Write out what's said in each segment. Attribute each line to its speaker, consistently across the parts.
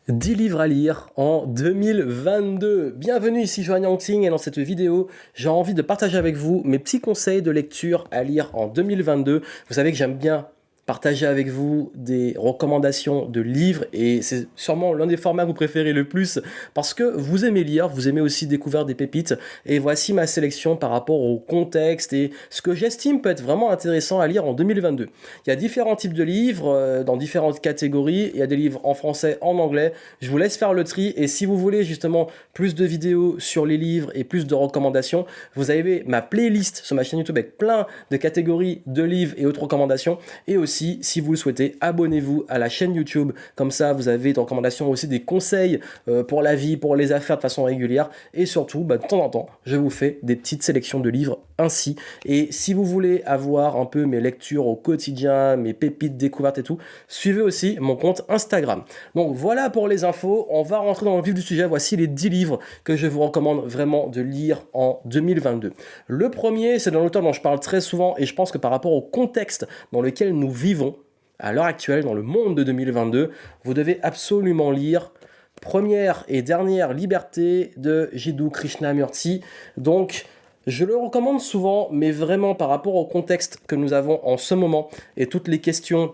Speaker 1: 10 livres à lire en 2022. Bienvenue ici Joanne Yangting et dans cette vidéo, j'ai envie de partager avec vous mes petits conseils de lecture à lire en 2022. Vous savez que j'aime bien partager avec vous des recommandations de livres et c'est sûrement l'un des formats que vous préférez le plus parce que vous aimez lire, vous aimez aussi découvrir des pépites et voici ma sélection par rapport au contexte et ce que j'estime peut être vraiment intéressant à lire en 2022. Il y a différents types de livres dans différentes catégories, il y a des livres en français, en anglais, je vous laisse faire le tri et si vous voulez justement plus de vidéos sur les livres et plus de recommandations, vous avez ma playlist sur ma chaîne YouTube avec plein de catégories de livres et autres recommandations et aussi si vous le souhaitez, abonnez-vous à la chaîne YouTube. Comme ça, vous avez des recommandations aussi, des conseils pour la vie, pour les affaires de façon régulière. Et surtout, de temps en temps, je vous fais des petites sélections de livres ainsi. Et si vous voulez avoir un peu mes lectures au quotidien, mes pépites découvertes et tout, suivez aussi mon compte Instagram. Donc voilà pour les infos. On va rentrer dans le vif du sujet. Voici les 10 livres que je vous recommande vraiment de lire en 2022. Le premier, c'est d'un auteur dont je parle très souvent et je pense que par rapport au contexte dans lequel nous vivons à l'heure actuelle dans le monde de 2022, vous devez absolument lire Première et dernière liberté de Jiddu Krishnamurti. Donc, je le recommande souvent, mais vraiment par rapport au contexte que nous avons en ce moment et toutes les questions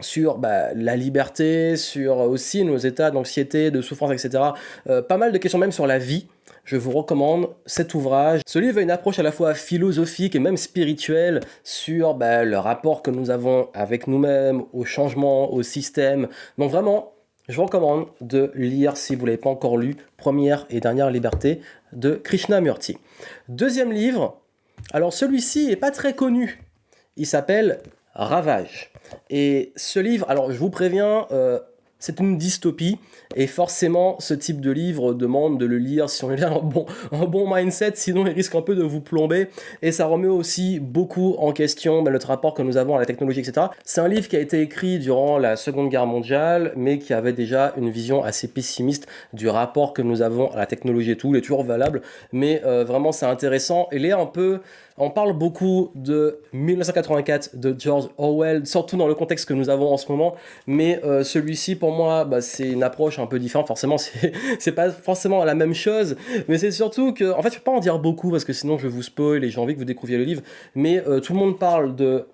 Speaker 1: sur la liberté, sur aussi nos états d'anxiété, de souffrance, etc. Pas mal de questions même sur la vie. Je vous recommande cet ouvrage. Ce livre a une approche à la fois philosophique et même spirituelle sur le rapport que nous avons avec nous-mêmes, au changement, au système. Donc vraiment, je vous recommande de lire, si vous ne l'avez pas encore lu, Première et dernière liberté de Krishnamurti. Deuxième livre, alors celui-ci n'est pas très connu. Il s'appelle Ravage. Et ce livre, alors je vous préviens, c'est une dystopie et forcément ce type de livre demande de le lire si on est un bon mindset, sinon il risque un peu de vous plomber et ça remet aussi beaucoup en question notre rapport que nous avons à la technologie, etc. C'est un livre qui a été écrit durant la Seconde Guerre mondiale mais qui avait déjà une vision assez pessimiste du rapport que nous avons à la technologie et tout. Il est toujours valable mais vraiment c'est intéressant. Il est un peu... On parle beaucoup de 1984 de George Orwell, surtout dans le contexte que nous avons en ce moment, mais celui-ci pour moi c'est une approche un peu différente, forcément c'est pas forcément la même chose, mais c'est surtout que, en fait je peux pas en dire beaucoup parce que sinon je vous spoil et j'ai envie que vous découvriez le livre, mais tout le monde parle de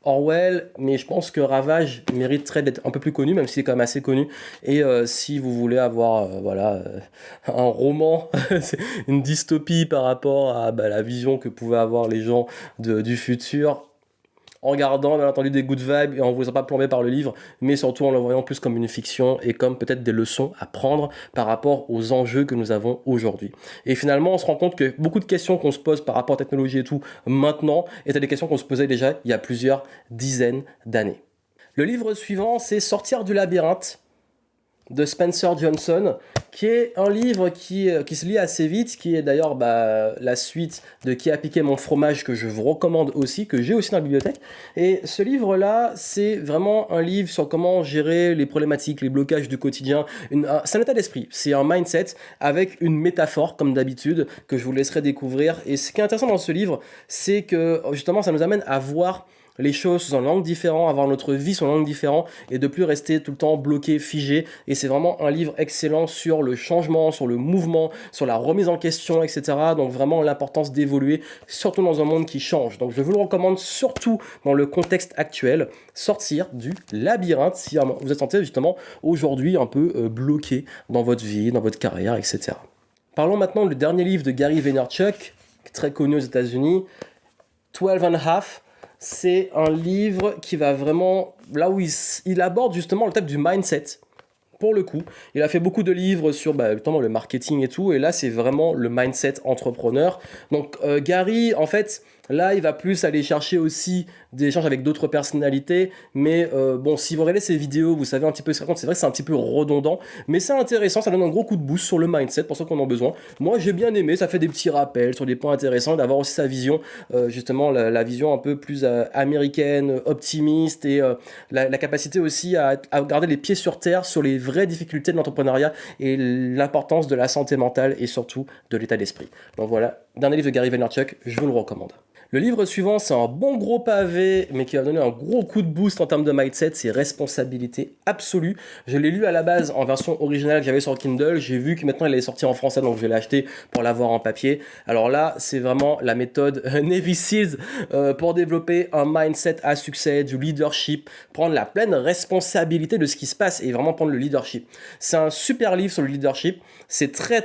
Speaker 1: Orwell, mais je pense que Ravage mériterait d'être un peu plus connu, même s'il est quand même assez connu. Et si vous voulez avoir un roman, une dystopie par rapport à la vision que pouvaient avoir les gens du futur, en gardant bien entendu des good vibes et en ne vous laissant pas plomber par le livre, mais surtout en le voyant plus comme une fiction et comme peut-être des leçons à prendre par rapport aux enjeux que nous avons aujourd'hui. Et finalement, on se rend compte que beaucoup de questions qu'on se pose par rapport à la technologie et tout maintenant étaient des questions qu'on se posait déjà il y a plusieurs dizaines d'années. Le livre suivant, c'est Sortir du labyrinthe de Spencer Johnson, qui est un livre qui se lit assez vite, qui est d'ailleurs la suite de Qui a piqué mon fromage, que je vous recommande aussi, que j'ai aussi dans la bibliothèque. Et ce livre-là, c'est vraiment un livre sur comment gérer les problématiques, les blocages du quotidien. C'est un état d'esprit, c'est un mindset avec une métaphore, comme d'habitude, que je vous laisserai découvrir. Et ce qui est intéressant dans ce livre, c'est que justement, ça nous amène à voir les choses sous un angle différent, avoir notre vie sous un angle différent et de plus rester tout le temps bloqué, figé. Et c'est vraiment un livre excellent sur le changement, sur le mouvement, sur la remise en question, etc. Donc vraiment l'importance d'évoluer, surtout dans un monde qui change. Donc je vous le recommande surtout dans le contexte actuel, sortir du labyrinthe si vous êtes senti justement aujourd'hui un peu bloqué dans votre vie, dans votre carrière, etc. Parlons maintenant du dernier livre de Gary Vaynerchuk, très connu aux États-Unis, 12 and a Half. C'est un livre qui va vraiment, là où il aborde justement le thème du mindset, pour le coup. Il a fait beaucoup de livres sur notamment le marketing et tout, et là c'est vraiment le mindset entrepreneur. Donc Gary, en fait, là il va plus aller chercher aussi des échanges avec d'autres personnalités, mais si vous regardez ces vidéos, vous savez un petit peu ce qu'il raconte, c'est vrai que c'est un petit peu redondant, mais c'est intéressant, ça donne un gros coup de boost sur le mindset pour ceux qui en ont besoin. Moi j'ai bien aimé, ça fait des petits rappels sur des points intéressants, d'avoir aussi sa vision, justement la vision un peu plus américaine, optimiste, et la capacité aussi à garder les pieds sur terre sur les vraies difficultés de l'entrepreneuriat et l'importance de la santé mentale et surtout de l'état d'esprit. Donc voilà, dernier livre de Gary Vaynerchuk, je vous le recommande. Le livre suivant, c'est un bon gros pavé, mais qui va donner un gros coup de boost en termes de mindset, c'est Responsabilité absolue. Je l'ai lu à la base en version originale que j'avais sur Kindle, j'ai vu que maintenant il est sorti en français, donc je vais l'acheter pour l'avoir en papier. Alors là, c'est vraiment la méthode Navy Seals pour développer un mindset à succès, du leadership, prendre la pleine responsabilité de ce qui se passe et vraiment prendre le leadership. C'est un super livre sur le leadership, c'est très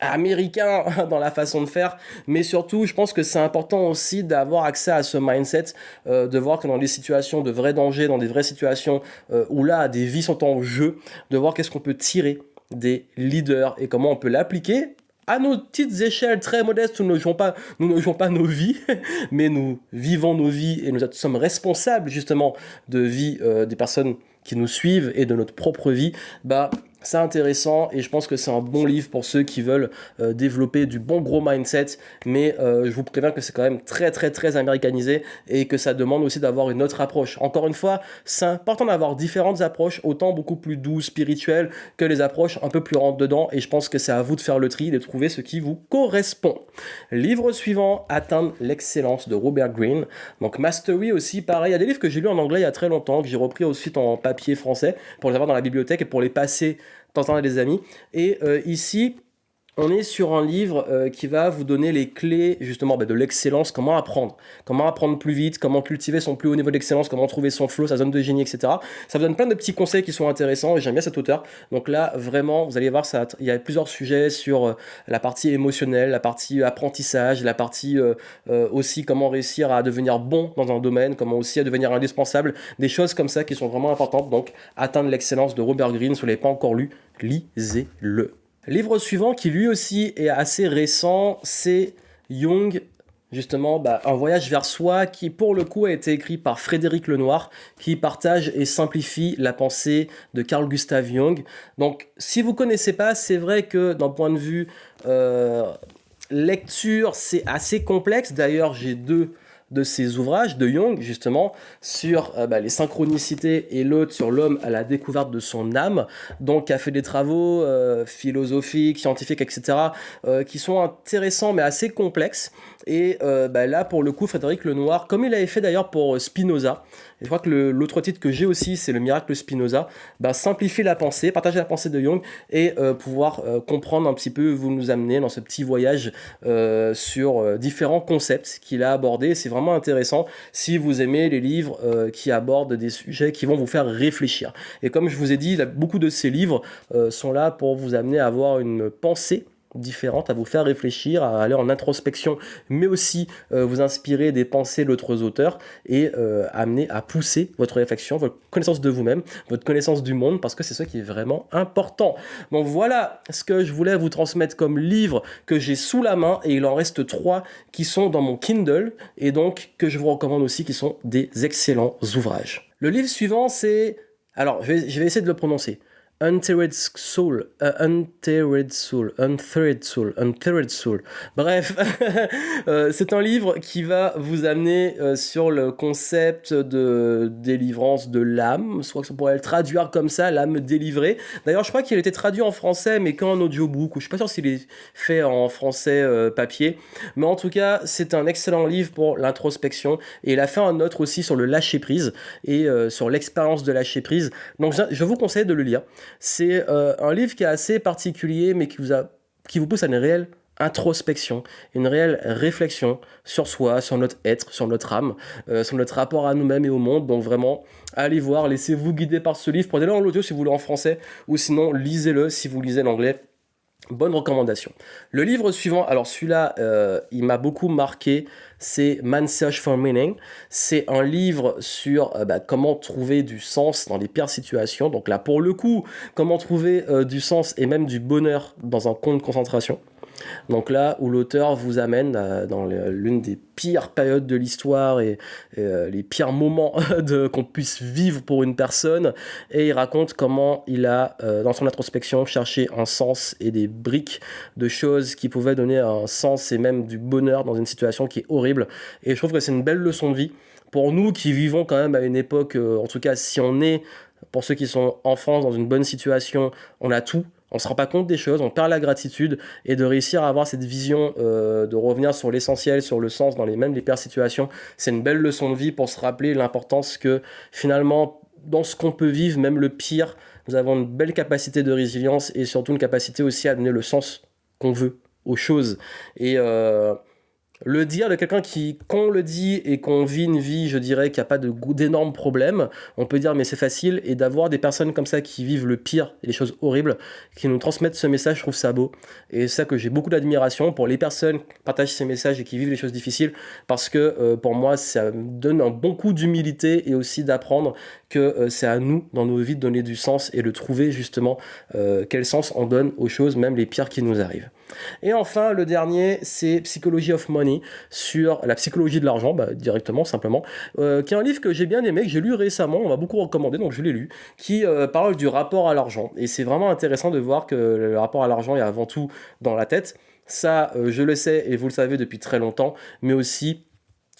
Speaker 1: américain dans la façon de faire, mais surtout, je pense que c'est important aussi d'avoir accès à ce mindset, de voir que dans des situations de vrais dangers, dans des vraies situations où là, des vies sont en jeu, de voir qu'est-ce qu'on peut tirer des leaders et comment on peut l'appliquer à nos petites échelles très modestes où nous ne jouons pas nos vies, mais nous vivons nos vies et nous sommes responsables justement de vie des personnes qui nous suivent et de notre propre vie. C'est intéressant et je pense que c'est un bon livre pour ceux qui veulent développer du bon gros mindset, mais je vous préviens que c'est quand même très américanisé et que ça demande aussi d'avoir une autre approche. Encore une fois, c'est important d'avoir différentes approches, autant beaucoup plus douces, spirituelles, que les approches un peu plus rentre dedans, et je pense que c'est à vous de faire le tri et de trouver ce qui vous correspond. Livre suivant, Atteindre l'excellence de Robert Greene. Donc Mastery aussi, pareil, il y a des livres que j'ai lus en anglais il y a très longtemps, que j'ai repris ensuite en papier français pour les avoir dans la bibliothèque et pour les passer temps à des amis. Et ici, on est sur un livre qui va vous donner les clés justement de l'excellence, comment apprendre plus vite, comment cultiver son plus haut niveau d'excellence, comment trouver son flow, sa zone de génie, etc. Ça vous donne plein de petits conseils qui sont intéressants et j'aime bien cet auteur. Donc là, vraiment, vous allez voir, il y a plusieurs sujets sur la partie émotionnelle, la partie apprentissage, la partie aussi comment réussir à devenir bon dans un domaine, comment aussi à devenir indispensable, des choses comme ça qui sont vraiment importantes. Donc, Atteindre l'excellence de Robert Greene, si vous ne l'avez pas encore lu, lisez-le. Livre suivant, qui lui aussi est assez récent, c'est Jung, justement, Un voyage vers soi, qui pour le coup a été écrit par Frédéric Lenoir, qui partage et simplifie la pensée de Carl Gustav Jung. Donc, si vous ne connaissez pas, c'est vrai que d'un point de vue lecture, c'est assez complexe. D'ailleurs, j'ai deux de ses ouvrages de Jung, justement, sur les synchronicités et l'autre sur l'homme à la découverte de son âme, donc qui a fait des travaux philosophiques, scientifiques, etc., qui sont intéressants mais assez complexes. Et là, pour le coup, Frédéric Lenoir, comme il avait fait d'ailleurs pour Spinoza, et je crois que l'autre titre que j'ai aussi, c'est Le miracle Spinoza, simplifier la pensée, partager la pensée de Jung et pouvoir comprendre un petit peu, vous nous amener dans ce petit voyage sur différents concepts qu'il a abordés. C'est vraiment intéressant si vous aimez les livres qui abordent des sujets qui vont vous faire réfléchir. Et comme je vous ai dit, beaucoup de ces livres sont là pour vous amener à avoir une pensée différentes, à vous faire réfléchir, à aller en introspection, mais aussi vous inspirer des pensées d'autres auteurs et amener à pousser votre réflexion, votre connaissance de vous-même, votre connaissance du monde, parce que c'est ça qui est vraiment important. Donc voilà ce que je voulais vous transmettre comme livre que j'ai sous la main, et il en reste 3 qui sont dans mon Kindle, et donc que je vous recommande aussi, qui sont des excellents ouvrages. Le livre suivant, c'est... Alors, je vais essayer de le prononcer. Untethered Soul. Bref, c'est un livre qui va vous amener sur le concept de délivrance de l'âme. Je crois que ça pourrait le traduire comme ça, l'âme délivrée. D'ailleurs, je crois qu'il a été traduit en français, mais qu'en audiobook. Je suis pas sûr s'il est fait en français papier. Mais en tout cas, c'est un excellent livre pour l'introspection. Et il a fait un autre aussi sur le lâcher-prise et sur l'expérience de lâcher-prise. Donc, je vous conseille de le lire. C'est un livre qui est assez particulier, mais qui vous pousse à une réelle introspection, une réelle réflexion sur soi, sur notre être, sur notre âme, sur notre rapport à nous-mêmes et au monde. Donc vraiment, allez voir, laissez-vous guider par ce livre. Prenez-le en audio si vous voulez en français, ou sinon lisez-le si vous lisez l'anglais. Bonne recommandation. Le livre suivant, alors celui-là, il m'a beaucoup marqué, c'est Man's Search for Meaning. C'est un livre sur comment trouver du sens dans les pires situations. Donc là, pour le coup, comment trouver du sens et même du bonheur dans un camp de concentration. Donc là où l'auteur vous amène dans l'une des pires périodes de l'histoire et les pires moments qu'on puisse vivre pour une personne, et il raconte comment il a dans son introspection cherché un sens et des briques de choses qui pouvaient donner un sens et même du bonheur dans une situation qui est horrible. Et je trouve que c'est une belle leçon de vie pour nous qui vivons quand même à une époque, en tout cas si on est, pour ceux qui sont en France, dans une bonne situation, on a tout. On se rend pas compte des choses, on perd la gratitude, et de réussir à avoir cette vision, de revenir sur l'essentiel, sur le sens dans même les pires situations, c'est une belle leçon de vie pour se rappeler l'importance que finalement, dans ce qu'on peut vivre, même le pire, nous avons une belle capacité de résilience et surtout une capacité aussi à donner le sens qu'on veut aux choses. Et le dire de quelqu'un qui, quand on le dit et qu'on vit une vie, je dirais qu'il n'y a pas d'énormes problèmes, on peut dire mais c'est facile, et d'avoir des personnes comme ça qui vivent le pire et les choses horribles, qui nous transmettent ce message, je trouve ça beau. Et c'est ça que j'ai beaucoup d'admiration pour les personnes qui partagent ces messages et qui vivent les choses difficiles, parce que pour moi ça me donne un bon coup d'humilité et aussi d'apprendre que c'est à nous dans nos vies de donner du sens et de trouver justement quel sens on donne aux choses, même les pires qui nous arrivent. Et enfin, le dernier, c'est Psychology of Money, sur la psychologie de l'argent, directement, simplement, qui est un livre que j'ai bien aimé, que j'ai lu récemment, on m'a beaucoup recommandé, donc je l'ai lu, qui parle du rapport à l'argent. Et c'est vraiment intéressant de voir que le rapport à l'argent est avant tout dans la tête. Ça, je le sais, et vous le savez depuis très longtemps, mais aussi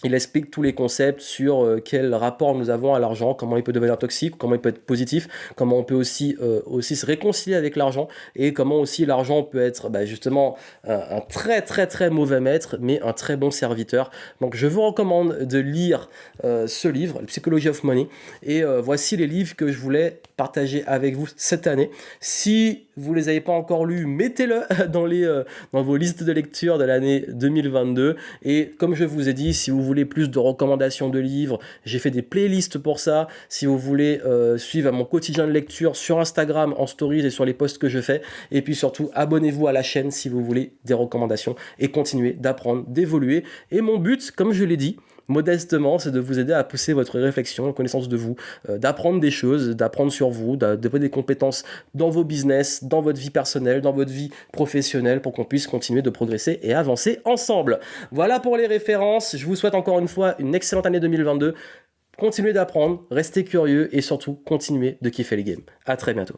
Speaker 1: il explique tous les concepts sur quel rapport nous avons à l'argent, comment il peut devenir toxique, comment il peut être positif, comment on peut aussi se réconcilier avec l'argent, et comment aussi l'argent peut être justement un très très très mauvais maître, mais un très bon serviteur. Donc je vous recommande de lire ce livre, Psychology of Money, et voici les livres que je voulais partager avec vous cette année. Si vous les avez pas encore lus, mettez-le dans vos listes de lecture de l'année 2022, et comme je vous ai dit, si vous voulez plus de recommandations de livres, j'ai fait des playlists pour ça. Si vous voulez suivre mon quotidien de lecture sur Instagram, en stories et sur les posts que je fais, et puis surtout abonnez-vous à la chaîne si vous voulez des recommandations et continuer d'apprendre, d'évoluer. Et mon but, comme je l'ai dit modestement, c'est de vous aider à pousser votre réflexion, connaissance de vous, d'apprendre des choses, d'apprendre sur vous, de développer des compétences dans vos business, dans votre vie personnelle, dans votre vie professionnelle, pour qu'on puisse continuer de progresser et avancer ensemble. Voilà pour les références. Je vous souhaite encore une fois une excellente année 2022. Continuez d'apprendre, restez curieux et surtout continuez de kiffer les games. À très bientôt.